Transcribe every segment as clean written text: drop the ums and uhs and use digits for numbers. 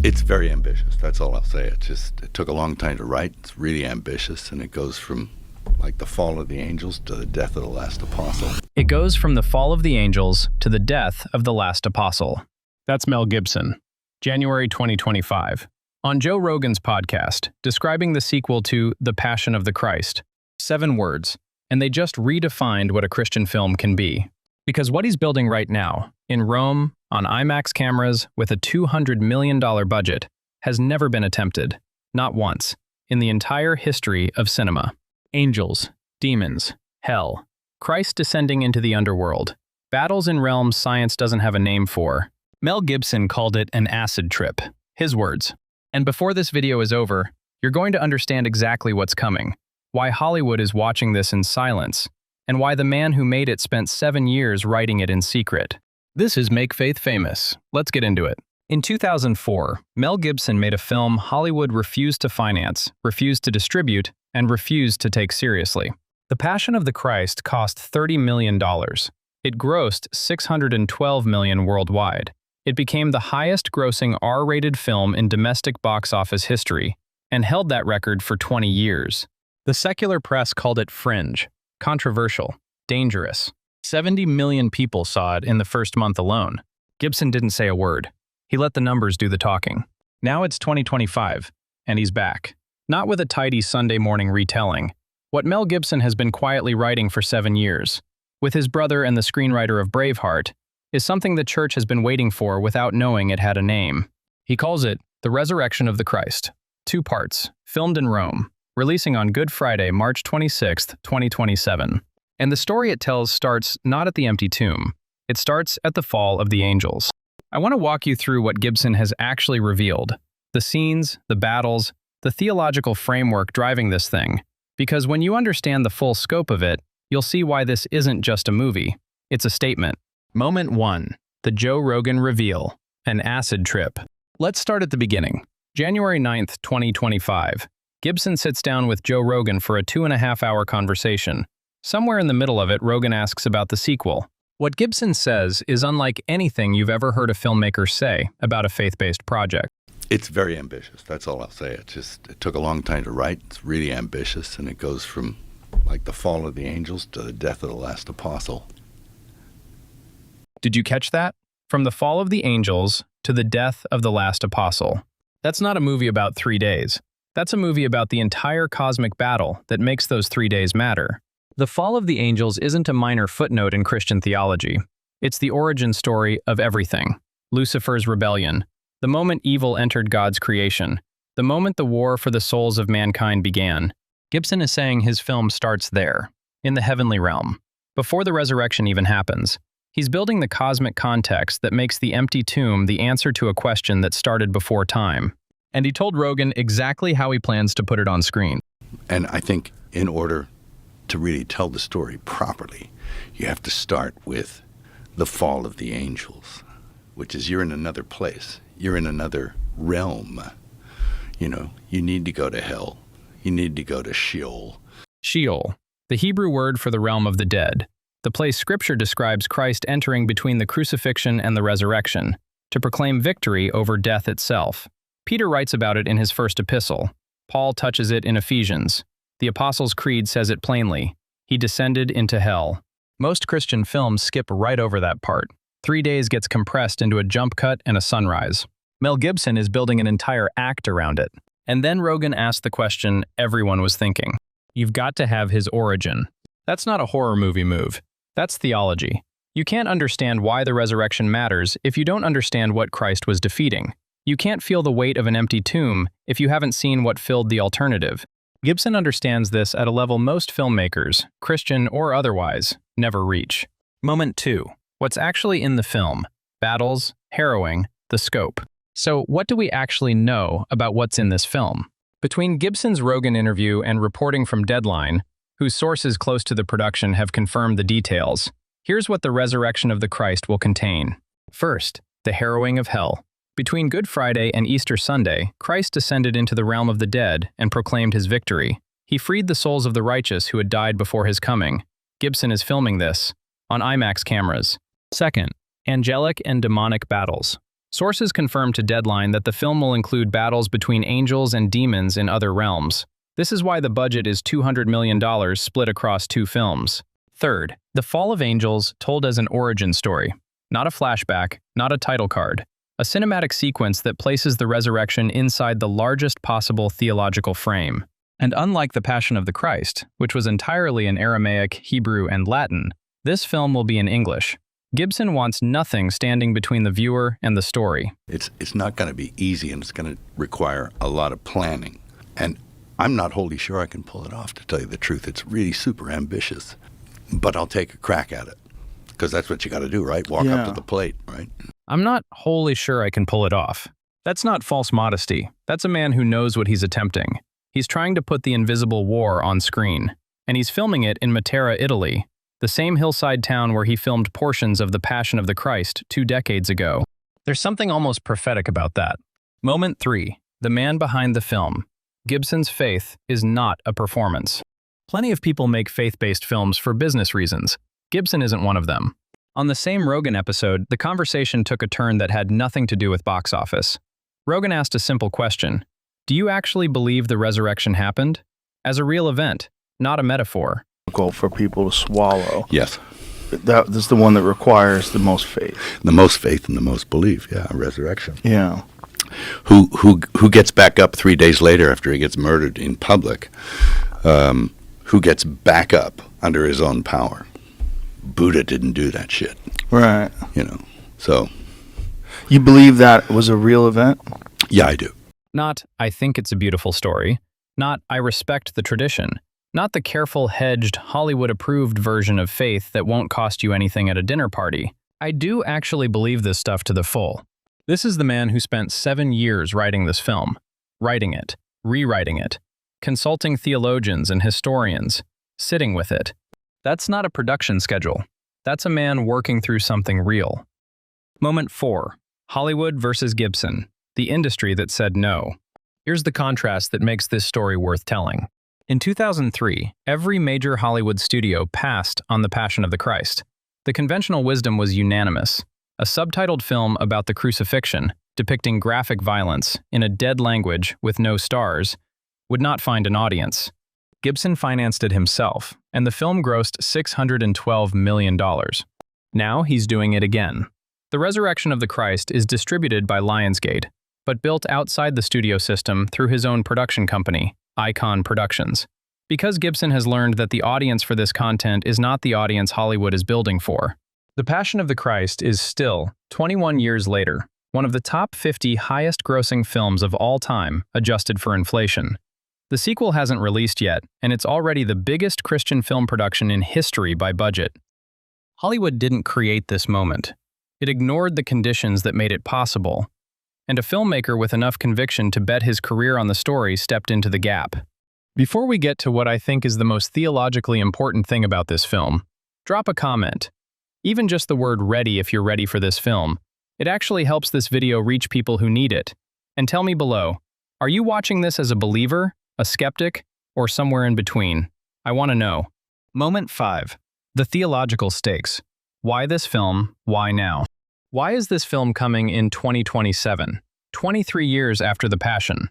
It's very ambitious. That's all I'll say. It took a long time to write. It's really ambitious, and it goes from like the fall of the angels to the death of the last apostle. It goes from the fall of the angels to the death of the last apostle. That's Mel Gibson, January 2025. On Joe Rogan's podcast, describing the sequel to The Passion of the Christ. 7 words, and they just redefined what a Christian film can be. Because what he's building right now, in Rome, on IMAX cameras, with a $200 million budget, has never been attempted, not once, in the entire history of cinema. Angels, demons, hell, Christ descending into the underworld, battles in realms science doesn't have a name for. Mel Gibson called it an acid trip. His words. And before this video is over, you're going to understand exactly what's coming, why Hollywood is watching this in silence, and why the man who made it spent 7 years writing it in secret. This is Make Faith Famous. Let's get into it. In 2004, Mel Gibson made a film Hollywood refused to finance, refused to distribute, and refused to take seriously. The Passion of the Christ cost $30 million. It grossed $612 million worldwide. It became the highest-grossing R-rated film in domestic box office history, and held that record for 20 years. The secular press called it fringe, controversial, dangerous. 70 million people saw it in the first month alone. Gibson didn't say a word. He let the numbers do the talking. Now it's 2025, and he's back. Not with a tidy Sunday morning retelling. What Mel Gibson has been quietly writing for 7 years, with his brother and the screenwriter of Braveheart, is something the church has been waiting for without knowing it had a name. He calls it The Resurrection of the Christ. 2 parts, filmed in Rome, releasing on Good Friday, March 26, 2027. And the story it tells starts not at the empty tomb. It starts at the fall of the angels. I want to walk you through what Gibson has actually revealed. The scenes, the battles, the theological framework driving this thing. Because when you understand the full scope of it, you'll see why this isn't just a movie. It's a statement. Moment 1. The Joe Rogan Reveal. An acid trip. Let's start at the beginning. January 9th, 2025. Gibson sits down with Joe Rogan for a 2.5-hour conversation. Somewhere in the middle of it, Rogan asks about the sequel. What Gibson says is unlike anything you've ever heard a filmmaker say about a faith-based project. It's very ambitious. That's all I'll say. It took a long time to write. It's really ambitious, and it goes from like the fall of the angels to the death of the last apostle. Did you catch that? From the fall of the angels to the death of the last apostle. That's not a movie about 3 days. That's a movie about the entire cosmic battle that makes those 3 days matter. The fall of the angels isn't a minor footnote in Christian theology. It's the origin story of everything. Lucifer's rebellion. The moment evil entered God's creation. The moment the war for the souls of mankind began. Gibson is saying his film starts there, in the heavenly realm, before the resurrection even happens. He's building the cosmic context that makes the empty tomb the answer to a question that started before time. And he told Rogan exactly how he plans to put it on screen. And I think in order to really tell the story properly, you have to start with the fall of the angels, which is you're in another place. You're in another realm. You know, you need to go to hell. You need to go to Sheol. Sheol, the Hebrew word for the realm of the dead. The place Scripture describes Christ entering between the crucifixion and the resurrection, to proclaim victory over death itself. Peter writes about it in his first epistle. Paul touches it in Ephesians. The Apostles' Creed says it plainly. He descended into hell. Most Christian films skip right over that part. 3 days gets compressed into a jump cut and a sunrise. Mel Gibson is building an entire act around it. And then Rogan asked the question everyone was thinking. You've got to have his origin. That's not a horror movie move. That's theology. You can't understand why the resurrection matters if you don't understand what Christ was defeating. You can't feel the weight of an empty tomb if you haven't seen what filled the alternative. Gibson understands this at a level most filmmakers, Christian or otherwise, never reach. Moment 2. What's actually in the film? Battles, harrowing, the scope. So what do we actually know about what's in this film? Between Gibson's Rogan interview and reporting from Deadline, whose sources close to the production have confirmed the details, here's what the resurrection of the Christ will contain. First, the harrowing of hell. Between Good Friday and Easter Sunday, Christ descended into the realm of the dead and proclaimed his victory. He freed the souls of the righteous who had died before his coming. Gibson is filming this on IMAX cameras. Second, angelic and demonic battles. Sources confirm to Deadline that the film will include battles between angels and demons in other realms. This is why the budget is $200 million split across 2 films. Third, The Fall of Angels told as an origin story, not a flashback, not a title card. A cinematic sequence that places the resurrection inside the largest possible theological frame. And unlike The Passion of the Christ, which was entirely in Aramaic, Hebrew, and Latin, this film will be in English. Gibson wants nothing standing between the viewer and the story. It's not going to be easy, and it's going to require a lot of planning. And I'm not wholly sure I can pull it off, to tell you the truth. It's really super ambitious. But I'll take a crack at it, because that's what you got to do, right? Walk up to the plate, right? I'm not wholly sure I can pull it off. That's not false modesty. That's a man who knows what he's attempting. He's trying to put the invisible war on screen. And he's filming it in Matera, Italy, the same hillside town where he filmed portions of The Passion of the Christ 2 decades ago. There's something almost prophetic about that. Moment 3. The man behind the film. Gibson's faith is not a performance. Plenty of people make faith-based films for business reasons. Gibson isn't one of them. On the same Rogan episode, the conversation took a turn that had nothing to do with box office. Rogan asked a simple question. Do you actually believe the resurrection happened? As a real event, not a metaphor. For people to swallow. Yes. That's the one that requires the most faith. The most faith and the most belief, yeah, resurrection. Yeah. Who gets back up 3 days later after he gets murdered in public? Who gets back up under his own power? Buddha didn't do that shit. Right. So. You believe that was a real event? Yeah, I do. Not, I think it's a beautiful story. Not, I respect the tradition. Not the careful, hedged, Hollywood-approved version of faith that won't cost you anything at a dinner party. I do actually believe this stuff to the full. This is the man who spent 7 years writing this film. Writing it, rewriting it, consulting theologians and historians, sitting with it. That's not a production schedule. That's a man working through something real. Moment 4. Hollywood versus Gibson. The industry that said no. Here's the contrast that makes this story worth telling. In 2003, every major Hollywood studio passed on The Passion of the Christ. The conventional wisdom was unanimous. A subtitled film about the crucifixion, depicting graphic violence in a dead language with no stars, would not find an audience. Gibson financed it himself, and the film grossed $612 million. Now he's doing it again. The Resurrection of the Christ is distributed by Lionsgate, but built outside the studio system through his own production company, Icon Productions. Because Gibson has learned that the audience for this content is not the audience Hollywood is building for. The Passion of the Christ is still, 21 years later, one of the top 50 highest-grossing films of all time, adjusted for inflation. The sequel hasn't released yet, and it's already the biggest Christian film production in history by budget. Hollywood didn't create this moment. It ignored the conditions that made it possible, and a filmmaker with enough conviction to bet his career on the story stepped into the gap. Before we get to what I think is the most theologically important thing about this film, drop a comment. Even just the word ready if you're ready for this film. It actually helps this video reach people who need it. And tell me below, are you watching this as a believer, a skeptic, or somewhere in between? I want to know. Moment 5. The Theological Stakes. Why this film? Why now? Why is this film coming in 2027, 23 years after The Passion?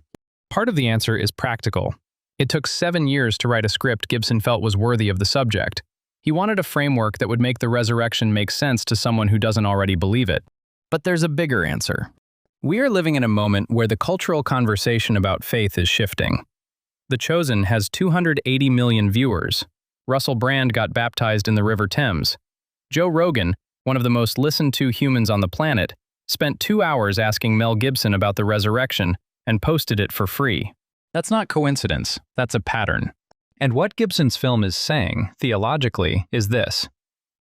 Part of the answer is practical. It took 7 years to write a script Gibson felt was worthy of the subject. He wanted a framework that would make the resurrection make sense to someone who doesn't already believe it. But there's a bigger answer. We are living in a moment where the cultural conversation about faith is shifting. The Chosen has 280 million viewers. Russell Brand got baptized in the River Thames. Joe Rogan, one of the most listened-to humans on the planet, spent 2 hours asking Mel Gibson about the resurrection and posted it for free. That's not coincidence, that's a pattern. And what Gibson's film is saying, theologically, is this.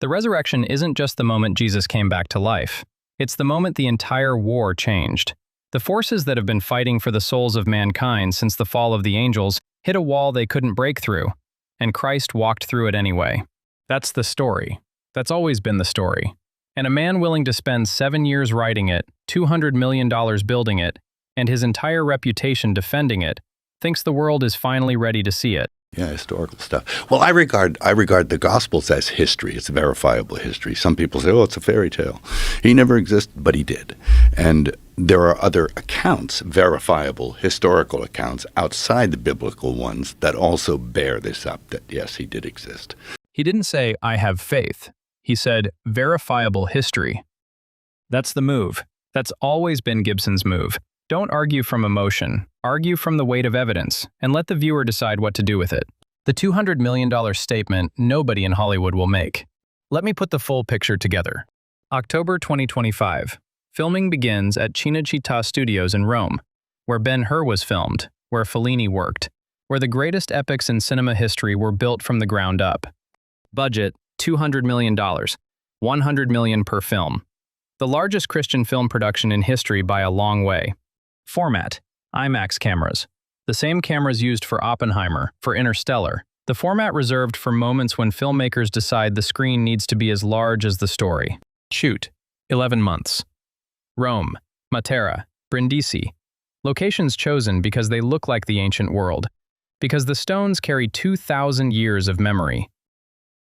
The resurrection isn't just the moment Jesus came back to life. It's the moment the entire war changed. The forces that have been fighting for the souls of mankind since the fall of the angels hit a wall they couldn't break through, and Christ walked through it anyway. That's the story. That's always been the story. And a man willing to spend 7 years writing it, $200 million building it, and his entire reputation defending it, thinks the world is finally ready to see it. Yeah, historical stuff. Well, I regard the Gospels as history. It's verifiable history. Some people say, "Oh, it's a fairy tale." He never existed, but he did. And there are other accounts, verifiable historical accounts outside the biblical ones that also bear this up. That yes, he did exist. He didn't say, "I have faith." He said, "Verifiable history." That's the move. That's always been Gibson's move. Don't argue from emotion. Argue from the weight of evidence, and let the viewer decide what to do with it. The $200 million statement nobody in Hollywood will make. Let me put the full picture together. October 2025. Filming begins at Cinecittà Studios in Rome, where Ben-Hur was filmed, where Fellini worked, where the greatest epics in cinema history were built from the ground up. Budget, $200 million, $100 million per film. The largest Christian film production in history by a long way. Format, IMAX cameras. The same cameras used for Oppenheimer, for Interstellar. The format reserved for moments when filmmakers decide the screen needs to be as large as the story. Shoot, 11 months. Rome, Matera, Brindisi. Locations chosen because they look like the ancient world. Because the stones carry 2,000 years of memory.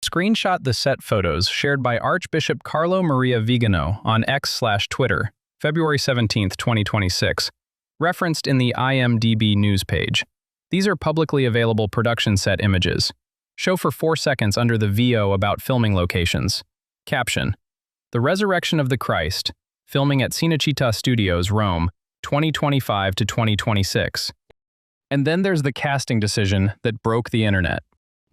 Screenshot the set photos shared by Archbishop Carlo Maria Vigano on X/Twitter, February 17, 2026. Referenced in the IMDb news page. These are publicly available production set images. Show for 4 seconds under the VO about filming locations. Caption: The Resurrection of the Christ, filming at Cinecittà Studios, Rome, 2025 to 2026. And then there's the casting decision that broke the internet.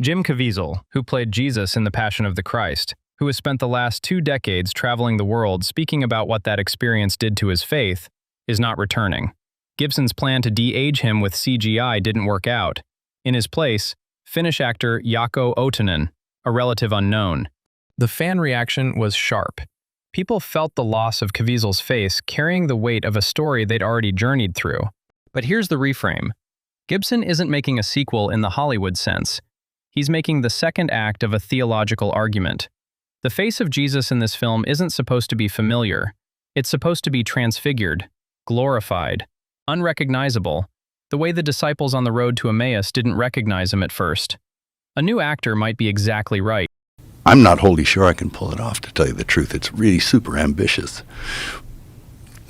Jim Caviezel, who played Jesus in The Passion of the Christ, who has spent the last 2 decades traveling the world speaking about what that experience did to his faith, is not returning. Gibson's plan to de-age him with CGI didn't work out. In his place, Finnish actor Jaakko Otonen, a relative unknown. The fan reaction was sharp. People felt the loss of Caviezel's face carrying the weight of a story they'd already journeyed through. But here's the reframe. Gibson isn't making a sequel in the Hollywood sense. He's making the second act of a theological argument. The face of Jesus in this film isn't supposed to be familiar. It's supposed to be transfigured, glorified, unrecognizable, the way the disciples on the road to Emmaus didn't recognize him at first. A new actor might be exactly right. I'm not wholly sure I can pull it off, to tell you the truth. It's really super ambitious.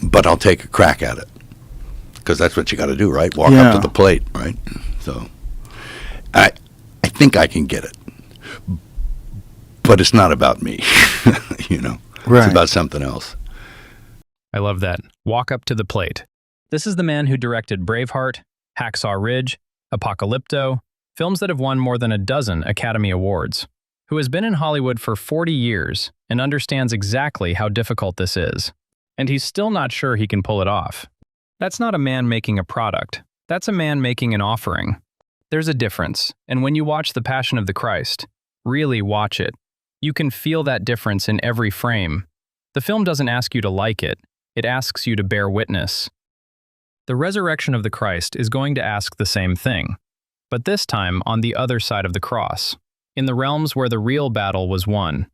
But I'll take a crack at it. Because that's what you got to do, right? Walk up to the plate, right? So I think I can get it. But it's not about me, you know? Right. It's about something else. I love that. Walk up to the plate. This is the man who directed Braveheart, Hacksaw Ridge, Apocalypto, films that have won more than a dozen Academy Awards, who has been in Hollywood for 40 years and understands exactly how difficult this is. And he's still not sure he can pull it off. That's not a man making a product. That's a man making an offering. There's a difference, and when you watch The Passion of the Christ, really watch it, you can feel that difference in every frame. The film doesn't ask you to like it, it asks you to bear witness. The Resurrection of the Christ is going to ask the same thing, but this time on the other side of the cross, in the realms where the real battle was won.